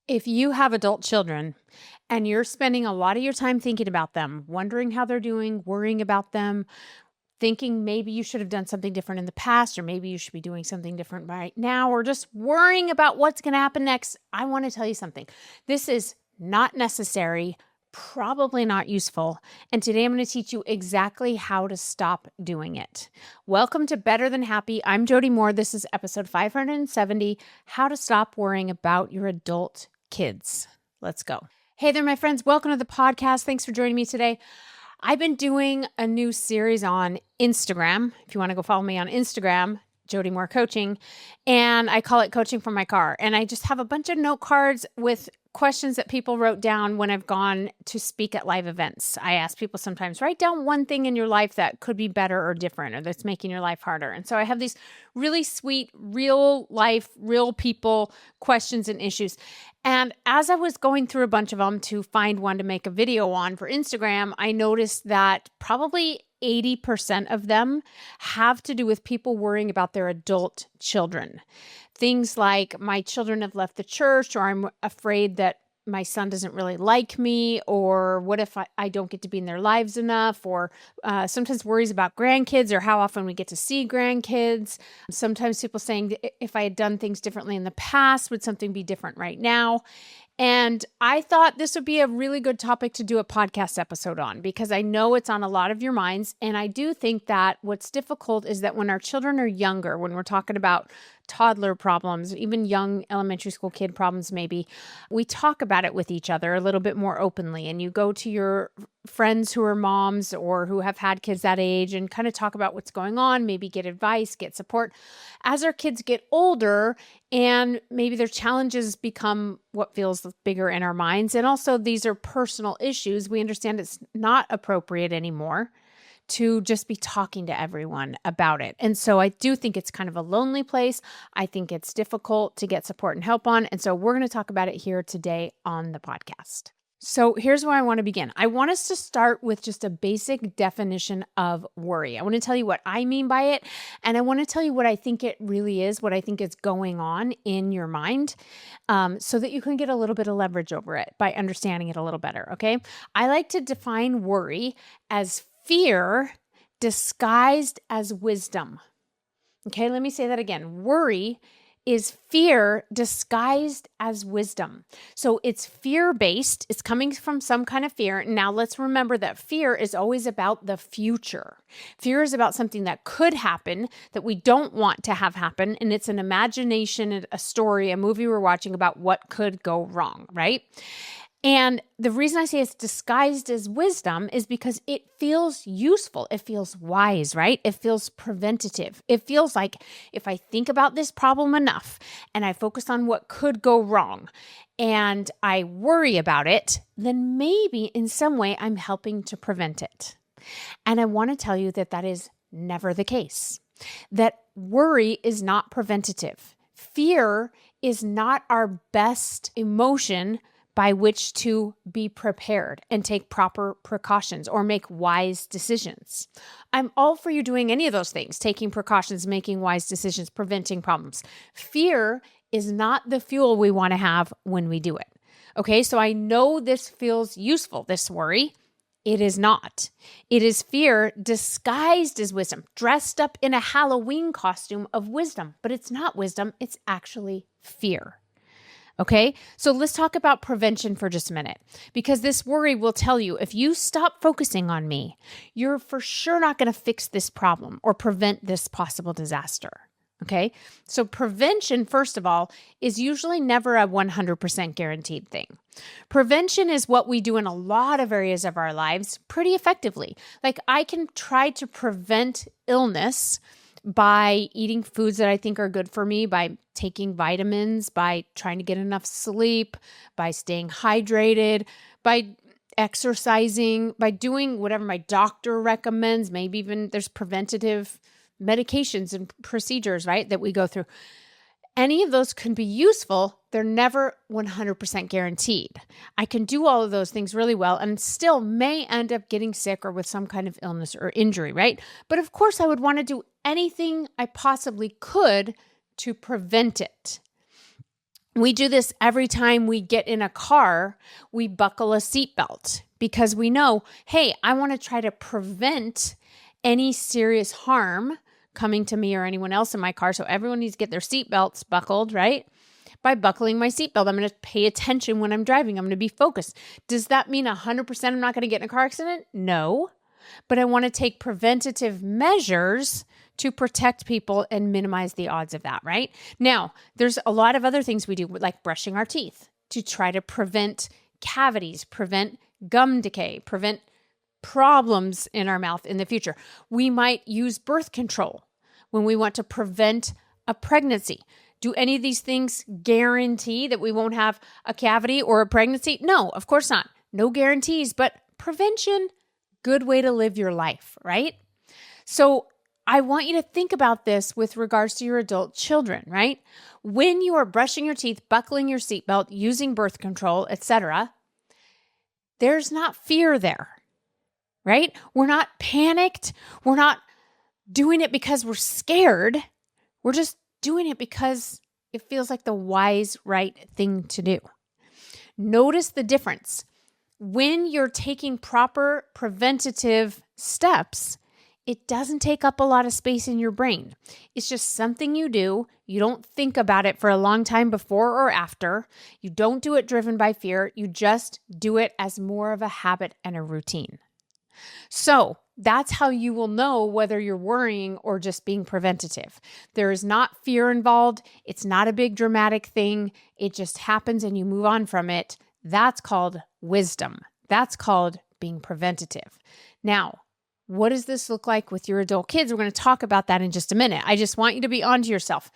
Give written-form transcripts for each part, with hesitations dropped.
If you have adult children and you're spending a lot of your time thinking about them, wondering how they're doing, worrying about them, thinking maybe you should have done something different in the past, or maybe you should be doing something different right now, or just worrying about what's going to happen next, I want to tell you something. This is not necessary, probably not useful. And today I'm going to teach you exactly how to stop doing it. Welcome to Better Than Happy. I'm Jody Moore. This is episode 570, How to Stop Worrying About Your Adult Kids. Let's go. Hey there, my friends. Welcome to the podcast. Thanks for joining me today. I've been doing a new series on Instagram. If you want to go follow me on Instagram, Jody Moore Coaching, and I call it Coaching from My Car. And I just have a bunch of note cards with questions that people wrote down when I've gone to speak at live events. I ask people sometimes, write down one thing in your life that could be better or different, or that's making your life harder. And so I have these really sweet, real life, real people questions and issues. And as I was going through a bunch of them to find one to make a video on for Instagram, I noticed that probably 80% of them have to do with people worrying about their adult children. Things like, my children have left the church, or I'm afraid that my son doesn't really like me, or what if I don't get to be in their lives enough, or sometimes worries about grandkids or how often we get to see grandkids. Sometimes people saying, if I had done things differently in the past, would something be different right now? And I thought this would be a really good topic to do a podcast episode on, because I know it's on a lot of your minds. And I do think that what's difficult is that when our children are younger, when we're talking about toddler problems, even young elementary school kid problems, maybe, we talk about it with each other a little bit more openly. And you go to your friends who are moms or who have had kids that age and kind of talk about what's going on, maybe get advice, get support. As our kids get older and maybe their challenges become what feels bigger in our minds, and also these are personal issues, we understand it's not appropriate anymore to just be talking to everyone about it. And so I do think it's kind of a lonely place. I think it's difficult to get support and help on. And so we're going to talk about it here today on the podcast. So here's where I want to begin. I want us to start with just a basic definition of worry. I want to tell you what I mean by it, and I want to tell you what I think it really is, what I think is going on in your mind, so that you can get a little bit of leverage over it by understanding it a little better, okay? I like to define worry as fear disguised as wisdom. Okay, let me say that again. Worry is fear disguised as wisdom. So it's fear-based. It's coming from some kind of fear. Now let's remember that fear is always about the future. Fear is about something that could happen that we don't want to have happen. And it's an imagination, a story, a movie we're watching about what could go wrong, right? And the reason I say it's disguised as wisdom is because it feels useful. It feels wise, right? It feels preventative. It feels like if I think about this problem enough and I focus on what could go wrong and I worry about it, then maybe in some way I'm helping to prevent it. And I want to tell you that that is never the case. That worry is not preventative. Fear is not our best emotion by which to be prepared and take proper precautions or make wise decisions. I'm all for you doing any of those things, taking precautions, making wise decisions, preventing problems. Fear is not the fuel we want to have when we do it. Okay, so I know this feels useful, this worry. It is not. It is fear disguised as wisdom, dressed up in a Halloween costume of wisdom, but it's not wisdom, it's actually fear. Okay, so let's talk about prevention for just a minute, because this worry will tell you if you stop focusing on me, you're for sure not going to fix this problem or prevent this possible disaster. Okay, so prevention, first of all, is usually never a 100% guaranteed thing. Prevention is what we do in a lot of areas of our lives pretty effectively. Like I can try to prevent illness by eating foods that I think are good for me, by taking vitamins, by trying to get enough sleep, by staying hydrated, by exercising, by doing whatever my doctor recommends. Maybe even there's preventative medications and procedures, right, that we go through. Any of those can be useful. They're never 100% guaranteed. I can do all of those things really well and still may end up getting sick or with some kind of illness or injury, right? But of course, I would want to do anything I possibly could to prevent it. We do this every time we get in a car, we buckle a seatbelt because we know, hey, I want to try to prevent any serious harm coming to me or anyone else in my car. So everyone needs to get their seatbelts buckled, right? By buckling my seatbelt, I'm going to pay attention when I'm driving. I'm going to be focused. Does that mean 100% I'm not going to get in a car accident? No, but I want to take preventative measures to protect people and minimize the odds of that, right? Now, there's a lot of other things we do, like brushing our teeth to try to prevent cavities, prevent gum decay, prevent problems in our mouth in the future. We might use birth control when we want to prevent a pregnancy. Do any of these things guarantee that we won't have a cavity or a pregnancy? No, of course not. No guarantees, but prevention, good way to live your life, right? So I want you to think about this with regards to your adult children, right? When you are brushing your teeth, buckling your seatbelt, using birth control, etc., there's not fear there, right? We're not panicked. We're not doing it because we're scared. We're just doing it because it feels like the wise, right thing to do. Notice the difference. When you're taking proper preventative steps, it doesn't take up a lot of space in your brain. It's just something you do. You don't think about it for a long time before or after. You don't do it driven by fear. You just do it as more of a habit and a routine. So that's how you will know whether you're worrying or just being preventative. There is not fear involved. It's not a big dramatic thing. It just happens and you move on from it. That's called wisdom. That's called being preventative. Now, what does this look like with your adult kids? We're going to talk about that in just a minute. I just want you to be onto yourself.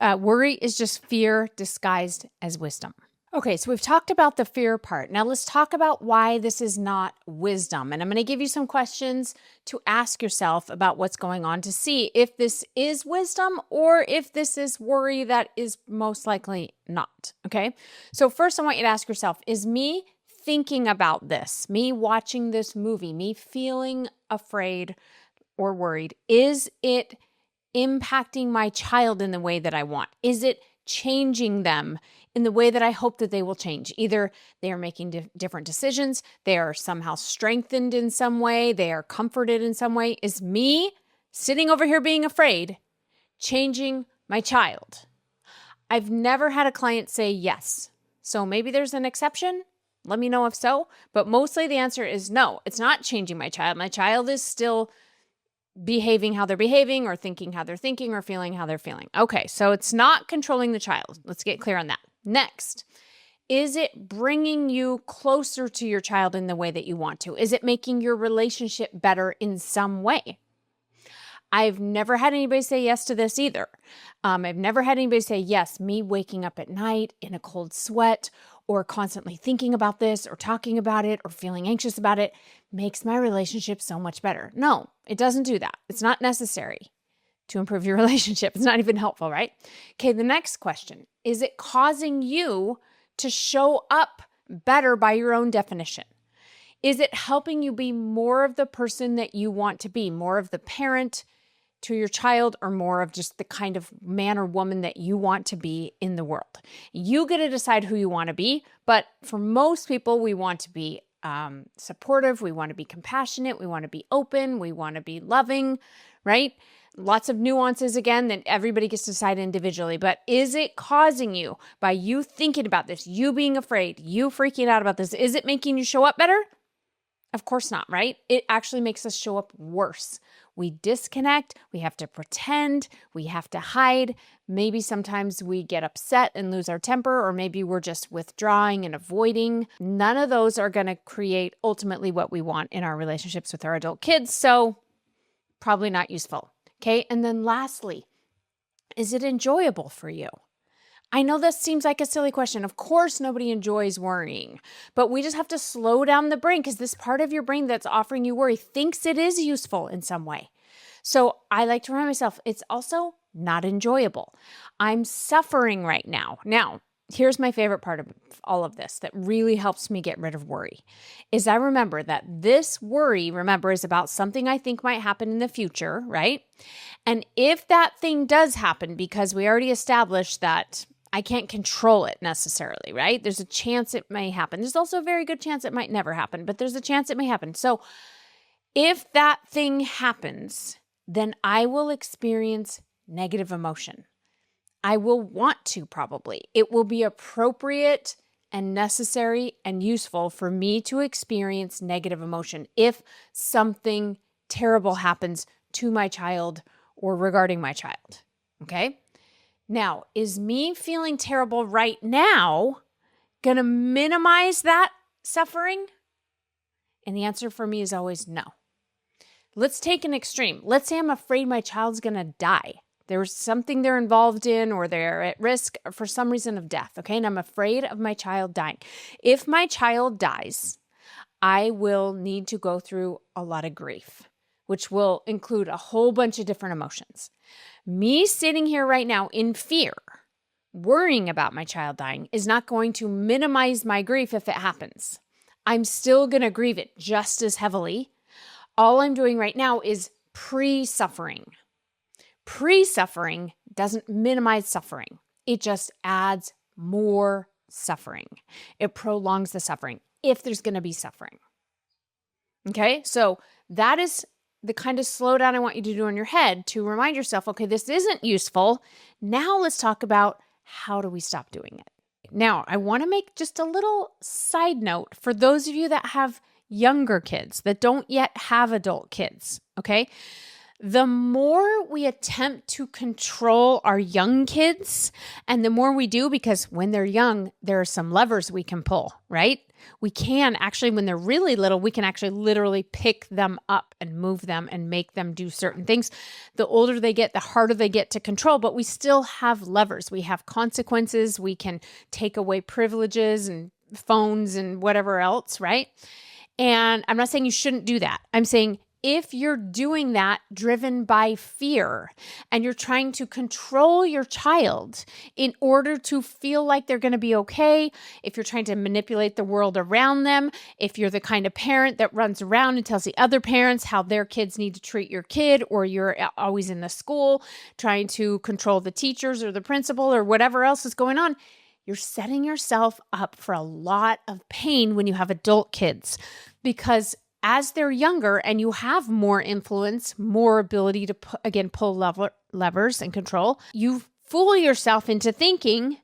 Worry is just fear disguised as wisdom. Okay, so we've talked about the fear part. Now let's talk about why this is not wisdom. And I'm going to give you some questions to ask yourself about what's going on to see if this is wisdom or if this is worry that is most likely not. Okay, so first I want you to ask yourself, is me thinking about this, me watching this movie, me feeling afraid or worried, is it impacting my child in the way that I want? Is it changing them in the way that I hope that they will change? Either they are making different decisions, they are somehow strengthened in some way, they are comforted in some way. Is me sitting over here being afraid changing my child? I've never had a client say yes. So maybe there's an exception. Let me know if so. But mostly the answer is no, it's not changing my child. My child is still behaving how they're behaving or thinking how they're thinking or feeling how they're feeling. Okay, so it's not controlling the child. Let's get clear on that. Next, is it bringing you closer to your child in the way that you want to? Is it making your relationship better in some way? I've never had anybody say yes to this either. I've never had anybody say, yes, me waking up at night in a cold sweat or constantly thinking about this or talking about it or feeling anxious about it makes my relationship so much better. No, it doesn't do that. It's not necessary to improve your relationship. It's not even helpful, right? Okay, the next question, is it causing you to show up better by your own definition? Is it helping you be more of the person that you want to be, more of the parent to your child, or more of just the kind of man or woman that you want to be in the world? You get to decide who you want to be, but for most people, we want to be supportive, we want to be compassionate, we want to be open, we want to be loving, right? Lots of nuances again that everybody gets to decide individually, but is it causing you, by you thinking about this, you being afraid, you freaking out about this, is it making you show up better? Of course not, right? It actually makes us show up worse. We disconnect, we have to pretend, we have to hide. Maybe sometimes we get upset and lose our temper, or maybe we're just withdrawing and avoiding. None of those are going to create ultimately what we want in our relationships with our adult kids, so probably not useful. Okay, and then lastly, is it enjoyable for you? I know this seems like a silly question. Of course, nobody enjoys worrying, but we just have to slow down the brain because this part of your brain that's offering you worry thinks it is useful in some way. So I like to remind myself, it's also not enjoyable. I'm suffering right now. Now, here's my favorite part of all of this that really helps me get rid of worry is I remember that this worry, is about something I think might happen in the future, right? And if that thing does happen, because we already established that I can't control it necessarily, right? There's a chance it may happen. There's also a very good chance it might never happen, but there's a chance it may happen. So if that thing happens, then I will experience negative emotion. I will want to probably. It will be appropriate and necessary and useful for me to experience negative emotion if something terrible happens to my child or regarding my child. Okay? Now, is me feeling terrible right now going to minimize that suffering? And the answer for me is always no. Let's take an extreme. Let's say I'm afraid my child's going to die. There's something they're involved in or they're at risk for some reason of death, okay? And I'm afraid of my child dying. If my child dies, I will need to go through a lot of grief, which will include a whole bunch of different emotions. Me sitting here right now in fear, worrying about my child dying, is not going to minimize my grief if it happens. I'm still going to grieve it just as heavily. All I'm doing right now is pre-suffering. Pre-suffering doesn't minimize suffering. It just adds more suffering. It prolongs the suffering if there's going to be suffering. Okay, so that is the kind of slowdown I want you to do in your head to remind yourself, okay, this isn't useful. Now let's talk about how do we stop doing it. Now, I want to make just a little side note for those of you that have younger kids that don't yet have adult kids, okay? The more we attempt to control our young kids, and the more we do, because when they're young, there are some levers we can pull, right? We can actually, when they're really little, we can actually literally pick them up and move them and make them do certain things. The older they get, the harder they get to control, but we still have levers. We have consequences. We can take away privileges and phones and whatever else, right? And I'm not saying you shouldn't do that. I'm saying if you're doing that driven by fear and you're trying to control your child in order to feel like they're going to be okay, if you're trying to manipulate the world around them, if you're the kind of parent that runs around and tells the other parents how their kids need to treat your kid, or you're always in the school trying to control the teachers or the principal or whatever else is going on, you're setting yourself up for a lot of pain when you have adult kids, because as they're younger and you have more influence, more ability to, pull levers and control, you fool yourself into thinking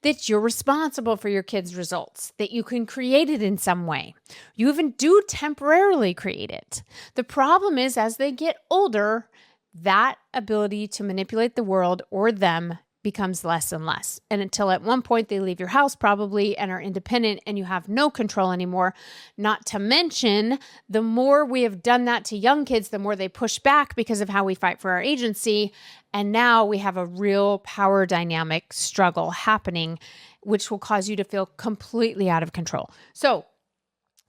that you're responsible for your kids' results, that you can create it in some way. You even do temporarily create it. The problem is, as they get older, that ability to manipulate the world or them becomes less and less. And until at one point they leave your house probably and are independent and you have no control anymore. Not to mention, the more we have done that to young kids, the more they push back because of how we fight for our agency. And now we have a real power dynamic struggle happening, which will cause you to feel completely out of control. So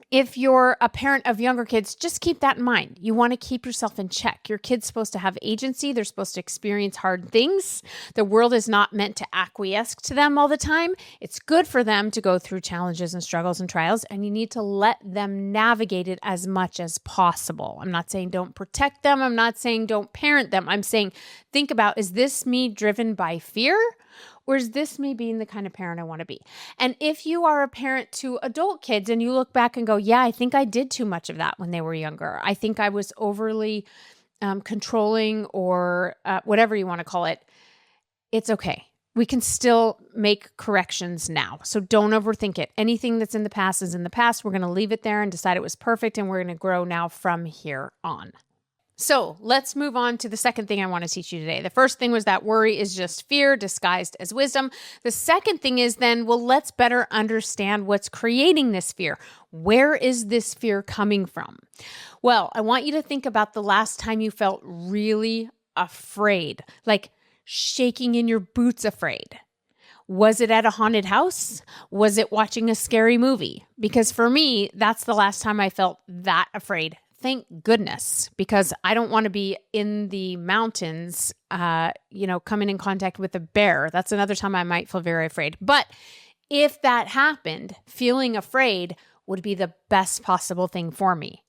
if you're a parent of younger kids, just keep that in mind. You want to keep yourself in check. Your kid's supposed to have agency. They're supposed to experience hard things. The world is not meant to acquiesce to them all the time. It's good for them to go through challenges and struggles and trials, and you need to let them navigate it as much as possible. I'm not saying don't protect them. I'm not saying don't parent them. I'm saying think about, is this me driven by fear? Or is this me being the kind of parent I want to be? And if you are a parent to adult kids and you look back and go, yeah, I think I did too much of that when they were younger. I think I was overly controlling or whatever you want to call it. It's okay. We can still make corrections now. So don't overthink it. Anything that's in the past is in the past. We're going to leave it there and decide it was perfect, and we're going to grow now from here on. So let's move on to the second thing I want to teach you today. The first thing was that worry is just fear disguised as wisdom. The second thing is then, well, let's better understand what's creating this fear. Where is this fear coming from? Well, I want you to think about the last time you felt really afraid, like shaking in your boots afraid. Was it at a haunted house? Was it watching a scary movie? Because for me, that's the last time I felt that afraid. Thank goodness, because I don't want to be in the mountains, coming in contact with a bear. That's another time I might feel very afraid. But if that happened, feeling afraid would be the best possible thing for me.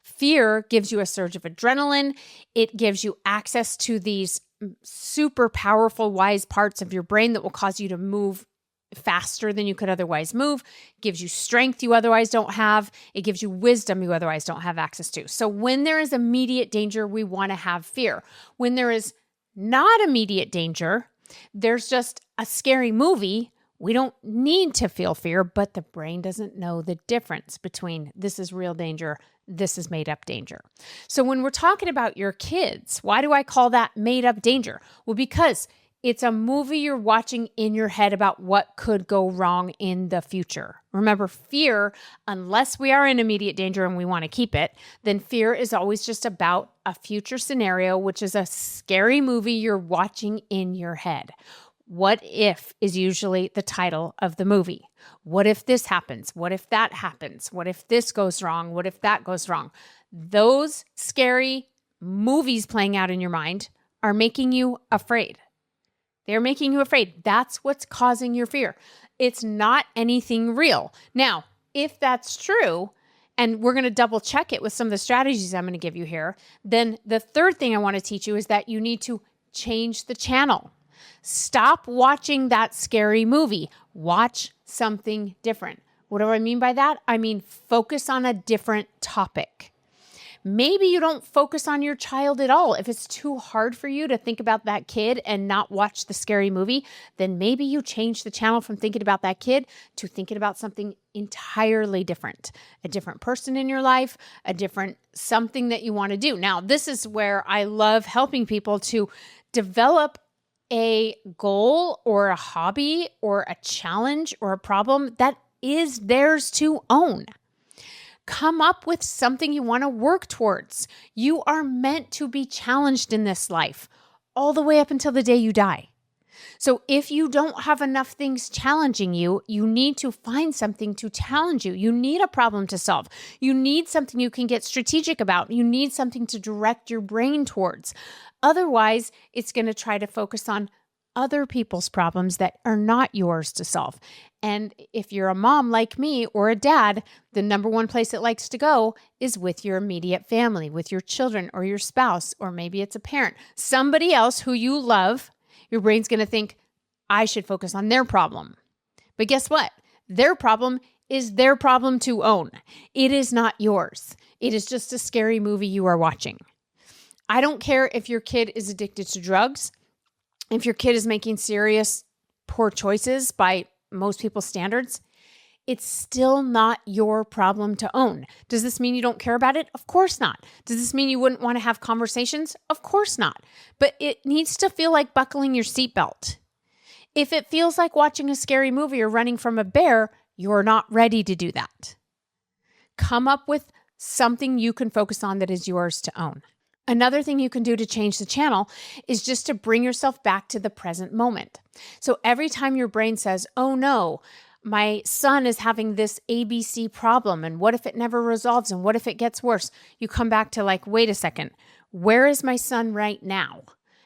Fear gives you a surge of adrenaline. It gives you access to these super powerful, wise parts of your brain that will cause you to move faster than you could otherwise move, gives you strength you otherwise don't have. It gives you wisdom you otherwise don't have access to. So when there is immediate danger, we want to have fear. When there is not immediate danger, there's just a scary movie, we don't need to feel fear, but the brain doesn't know the difference between this is real danger, this is made up danger. So when we're talking about your kids, why do I call that made up danger? Well, because it's a movie you're watching in your head about what could go wrong in the future. Remember, fear, unless we are in immediate danger and we want to keep it, then fear is always just about a future scenario, which is a scary movie you're watching in your head. What if is usually the title of the movie. What if this happens? What if that happens? What if this goes wrong? What if that goes wrong? Those scary movies playing out in your mind are making you afraid. They're making you afraid. That's what's causing your fear. It's not anything real. Now, if that's true, and we're going to double check it with some of the strategies I'm going to give you here, then the third thing I want to teach you is that you need to change the channel. Stop watching that scary movie. Watch something different. What do I mean by that? I mean, focus on a different topic. Maybe you don't focus on your child at all. If it's too hard for you to think about that kid and not watch the scary movie, then maybe you change the channel from thinking about that kid to thinking about something entirely different. A different person in your life, a different something that you want to do. Now, this is where I love helping people to develop a goal or a hobby or a challenge or a problem that is theirs to own. Come up with something you want to work towards. You are meant to be challenged in this life all the way up until the day you die. So if you don't have enough things challenging you, you need to find something to challenge you. You need a problem to solve. You need something you can get strategic about. You need something to direct your brain towards. Otherwise, it's going to try to focus on other people's problems that are not yours to solve. And if you're a mom like me or a dad, the number one place it likes to go is with your immediate family, with your children or your spouse, or maybe it's a parent, somebody else who you love. Your brain's going to think, I should focus on their problem. But guess what? Their problem is their problem to own. It is not yours. It is just a scary movie you are watching. I don't care if your kid is addicted to drugs, if your kid is making serious poor choices by most people's standards, it's still not your problem to own. Does this mean you don't care about it? Of course not. Does this mean you wouldn't want to have conversations? Of course not. But it needs to feel like buckling your seatbelt. If it feels like watching a scary movie or running from a bear, you're not ready to do that. Come up with something you can focus on that is yours to own. Another thing you can do to change the channel is just to bring yourself back to the present moment. So every time your brain says, oh no, my son is having this ABC problem, and what if it never resolves, and what if it gets worse? You come back to like, wait a second, where is my son right now?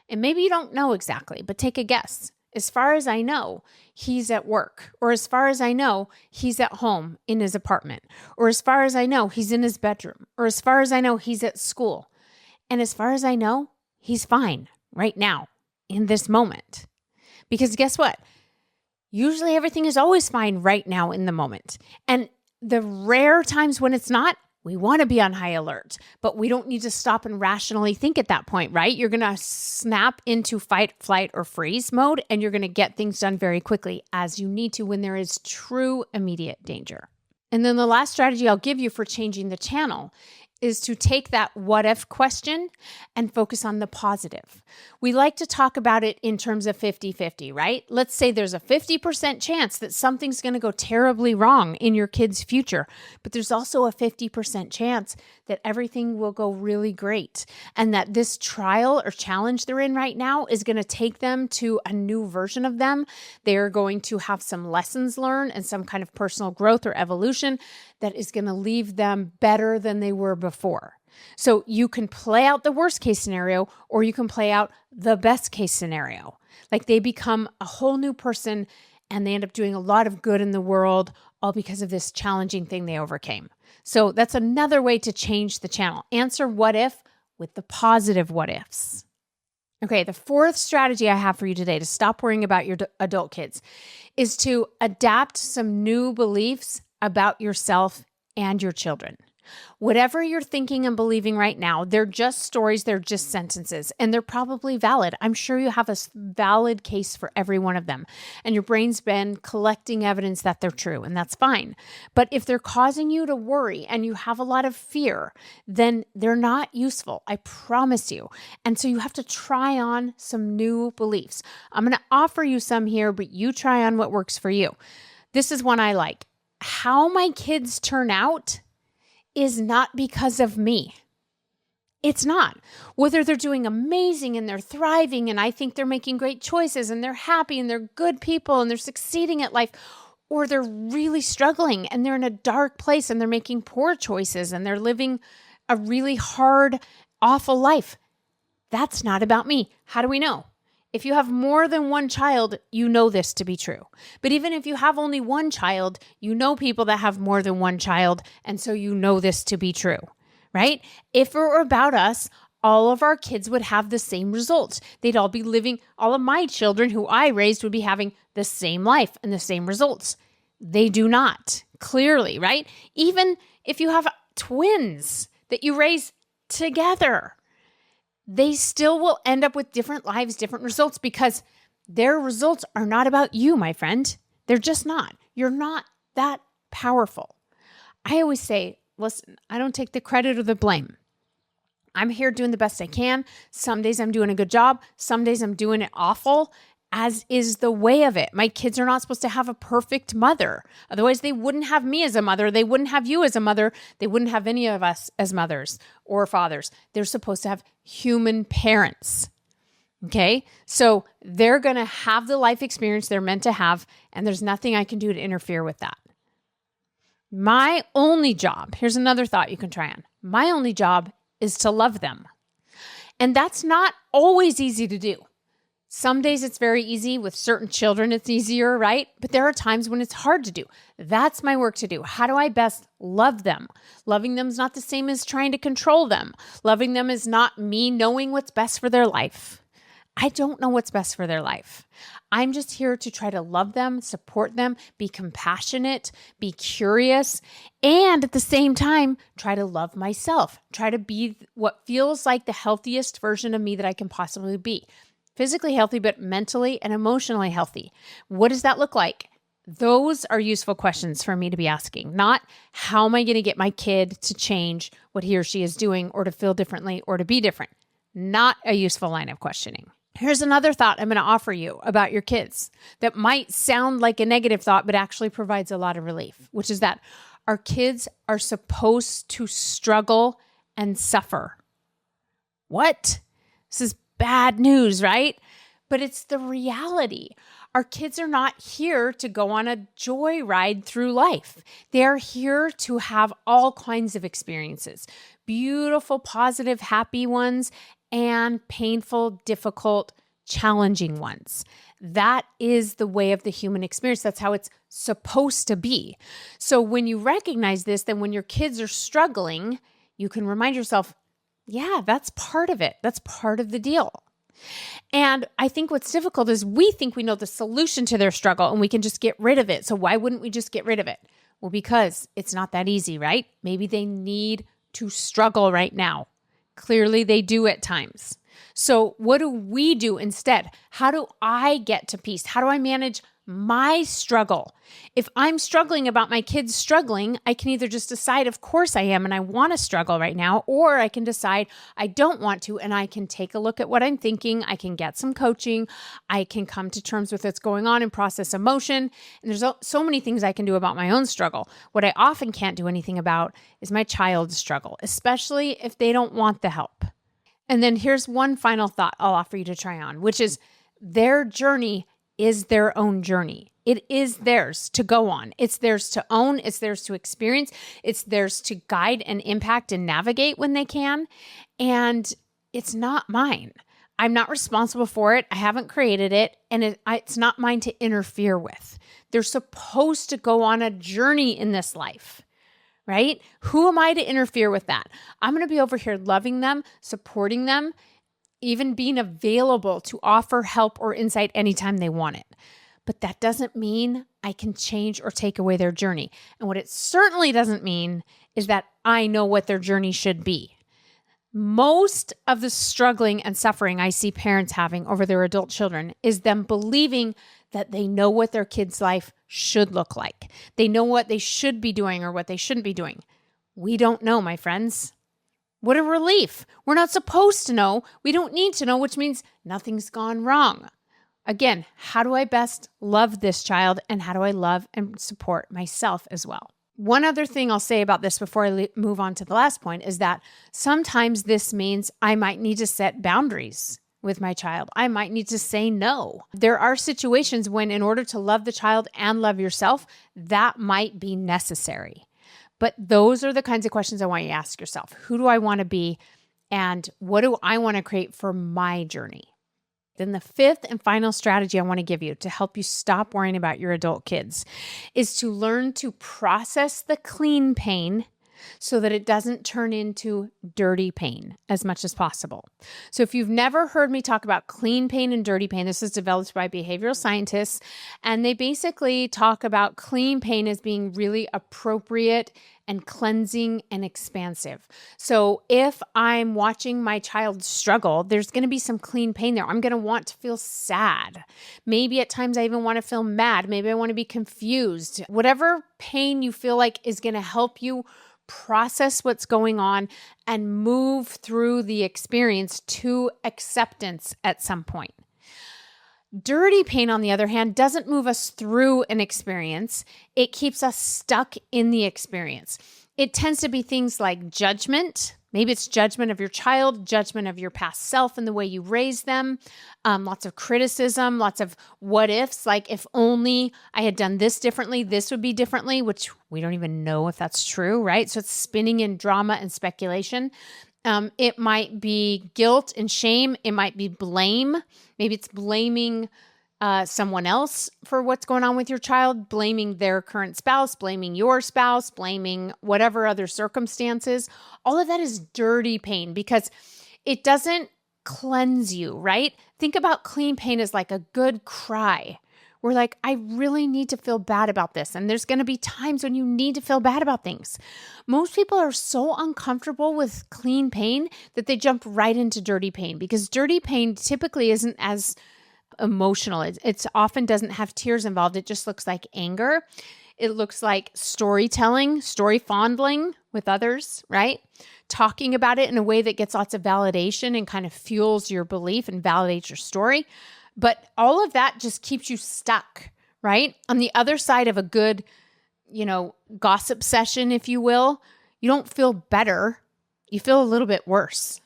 And maybe you don't know exactly, but take a guess. As far as I know, he's at work, or as far as I know, he's at home in his apartment, or as far as I know, he's in his bedroom, or as far as I know, he's at school. And as far as I know, he's fine right now in this moment. Because guess what? Usually everything is always fine right now in the moment. And the rare times when it's not, we want to be on high alert, but we don't need to stop and rationally think at that point, right? You're going to snap into fight, flight, or freeze mode, and you're going to get things done very quickly as you need to when there is true immediate danger. And then the last strategy I'll give you for changing the channel is to take that what if question and focus on the positive. We like to talk about it in terms of 50-50, right? Let's say there's a 50% chance that something's going to go terribly wrong in your kid's future, but there's also a 50% chance that everything will go really great and that this trial or challenge they're in right now is going to take them to a new version of them. They're going to have some lessons learned and some kind of personal growth or evolution that is going to leave them better than they were before. So you can play out the worst case scenario, or you can play out the best case scenario. Like they become a whole new person and they end up doing a lot of good in the world, all because of this challenging thing they overcame. So that's another way to change the channel. Answer what if with the positive what ifs. Okay, the fourth strategy I have for you today to stop worrying about your adult kids is to adapt some new beliefs about yourself and your children. Whatever you're thinking and believing right now, they're just stories, they're just sentences, and they're probably valid. I'm sure you have a valid case for every one of them, and your brain's been collecting evidence that they're true, and that's fine. But if they're causing you to worry and you have a lot of fear, then they're not useful, I promise you. And so you have to try on some new beliefs. I'm going to offer you some here, but you try on what works for you. This is one I like. How my kids turn out is not because of me. It's not. Whether they're doing amazing and they're thriving and I think they're making great choices and they're happy and they're good people and they're succeeding at life, or they're really struggling and they're in a dark place and they're making poor choices and they're living a really hard, awful life. That's not about me. How do we know? If you have more than one child, you know this to be true. But even if you have only one child, you know people that have more than one child, and so you know this to be true, right? If it were about us, all of our kids would have the same results. They'd all be living, all of my children who I raised would be having the same life and the same results. They do not, clearly, right? Even if you have twins that you raise together, they still will end up with different lives, different results, because their results are not about you, my friend. They're just not. You're not that powerful. I always say, listen, I don't take the credit or the blame. I'm here doing the best I can. Some days I'm doing a good job. Some days I'm doing it awful, as is the way of it. My kids are not supposed to have a perfect mother. Otherwise, they wouldn't have me as a mother. They wouldn't have you as a mother. They wouldn't have any of us as mothers or fathers. They're supposed to have human parents. Okay? So they're going to have the life experience they're meant to have, and there's nothing I can do to interfere with that. My only job, here's another thought you can try on. My only job is to love them. And that's not always easy to do. Some days it's very easy. With certain children, it's easier, right? But there are times when it's hard to do. That's my work to do. How do I best love them? Loving them is not the same as trying to control them. Loving them is not me knowing what's best for their life. I don't know what's best for their life. I'm just here to try to love them, support them, be compassionate, be curious, and at the same time, try to love myself. Try to be what feels like the healthiest version of me that I can possibly be. Physically healthy, but mentally and emotionally healthy. What does that look like? Those are useful questions for me to be asking, not how am I going to get my kid to change what he or she is doing or to feel differently or to be different. Not a useful line of questioning. Here's another thought I'm going to offer you about your kids that might sound like a negative thought, but actually provides a lot of relief, which is that our kids are supposed to struggle and suffer. What? This is bad news, right? But it's the reality. Our kids are not here to go on a joyride through life. They're here to have all kinds of experiences, beautiful, positive, happy ones, and painful, difficult, challenging ones. That is the way of the human experience. That's how it's supposed to be. So when you recognize this, then when your kids are struggling, you can remind yourself, yeah, that's part of it. That's part of the deal. And I think what's difficult is we think we know the solution to their struggle and we can just get rid of it. So why wouldn't we just get rid of it? Well, because it's not that easy, right? Maybe they need to struggle right now. Clearly they do at times. So what do we do instead? How do I get to peace? How do I manage my struggle? If I'm struggling about my kids struggling, I can either just decide, of course I am, and I want to struggle right now, or I can decide I don't want to, and I can take a look at what I'm thinking. I can get some coaching. I can come to terms with what's going on and process emotion. And there's so many things I can do about my own struggle. What I often can't do anything about is my child's struggle, especially if they don't want the help. And then here's one final thought I'll offer you to try on, which is their journey is their own journey. It is theirs to go on. It's theirs to own. It's theirs to experience. It's theirs to guide and impact and navigate when they can. And it's not mine. I'm not responsible for it. I haven't created it. And it's not mine to interfere with. They're supposed to go on a journey in this life, right? Who am I to interfere with that? I'm going to be over here loving them, supporting them, even being available to offer help or insight anytime they want it. But that doesn't mean I can change or take away their journey. And what it certainly doesn't mean is that I know what their journey should be. Most of the struggling and suffering I see parents having over their adult children is them believing that they know what their kid's life should look like. They know what they should be doing or what they shouldn't be doing. We don't know, my friends. What a relief. We're not supposed to know. We don't need to know, which means nothing's gone wrong. Again, how do I best love this child, and how do I love and support myself as well? One other thing I'll say about this before I move on to the last point is that sometimes this means I might need to set boundaries with my child. I might need to say no. There are situations when, in order to love the child and love yourself, that might be necessary. But those are the kinds of questions I want you to ask yourself. Who do I want to be, and what do I want to create for my journey? Then the fifth and final strategy I want to give you to help you stop worrying about your adult kids is to learn to process the clean pain so that it doesn't turn into dirty pain as much as possible. So if you've never heard me talk about clean pain and dirty pain, this is developed by behavioral scientists, and they basically talk about clean pain as being really appropriate and cleansing and expansive. So if I'm watching my child struggle, there's going to be some clean pain there. I'm going to want to feel sad. Maybe at times I even want to feel mad. Maybe I want to be confused. Whatever pain you feel like is going to help you process what's going on and move through the experience to acceptance at some point. Dirty pain, on the other hand, doesn't move us through an experience. It keeps us stuck in the experience. It tends to be things like judgment. Maybe it's judgment of your child, judgment of your past self and the way you raised them, lots of criticism, lots of what ifs, like if only I had done this differently, this would be differently, which we don't even know if that's true, right? So it's spinning in drama and speculation. It might be guilt and shame. It might be blame. Maybe it's blaming someone else for what's going on with your child, blaming their current spouse, blaming your spouse, blaming whatever other circumstances. All of that is dirty pain because it doesn't cleanse you, right? Think about clean pain as like a good cry. We're like, I really need to feel bad about this. And there's going to be times when you need to feel bad about things. Most people are so uncomfortable with clean pain that they jump right into dirty pain because dirty pain typically isn't as emotional. It's often doesn't have tears involved. It just looks like anger. It looks like storytelling, story fondling with others, right? Talking about it in a way that gets lots of validation and kind of fuels your belief and validates your story. But all of that just keeps you stuck, right? On the other side of a good, gossip session, if you will, you don't feel better. You feel a little bit worse.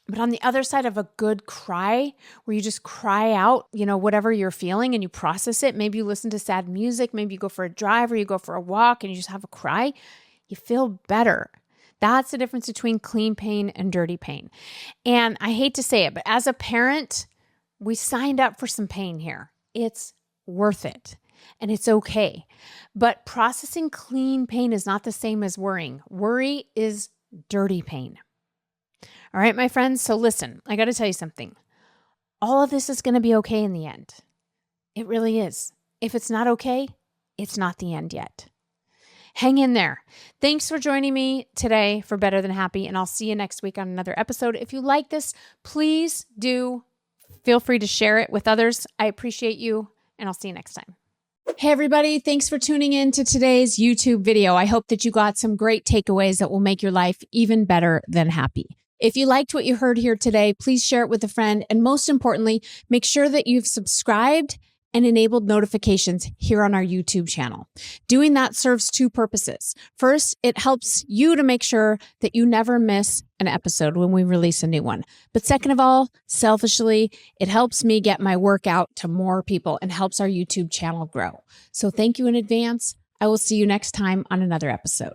But on the other side of a good cry, where you just cry out, whatever you're feeling and you process it, maybe you listen to sad music, maybe you go for a drive or you go for a walk and you just have a cry, you feel better. That's the difference between clean pain and dirty pain. And I hate to say it, but as a parent, we signed up for some pain here. It's worth it and it's okay. But processing clean pain is not the same as worrying. Worry is dirty pain. All right, my friends. So listen, I got to tell you something. All of this is going to be okay in the end. It really is. If it's not okay, it's not the end yet. Hang in there. Thanks for joining me today for Better Than Happy, and I'll see you next week on another episode. If you like this, please do feel free to share it with others. I appreciate you, and I'll see you next time. Hey, everybody. Thanks for tuning in to today's YouTube video. I hope that you got some great takeaways that will make your life even better than happy. If you liked what you heard here today, please share it with a friend. And most importantly, make sure that you've subscribed and enabled notifications here on our YouTube channel. Doing that serves two purposes. First, it helps you to make sure that you never miss an episode when we release a new one. But second of all, selfishly, it helps me get my work out to more people and helps our YouTube channel grow. So thank you in advance. I will see you next time on another episode.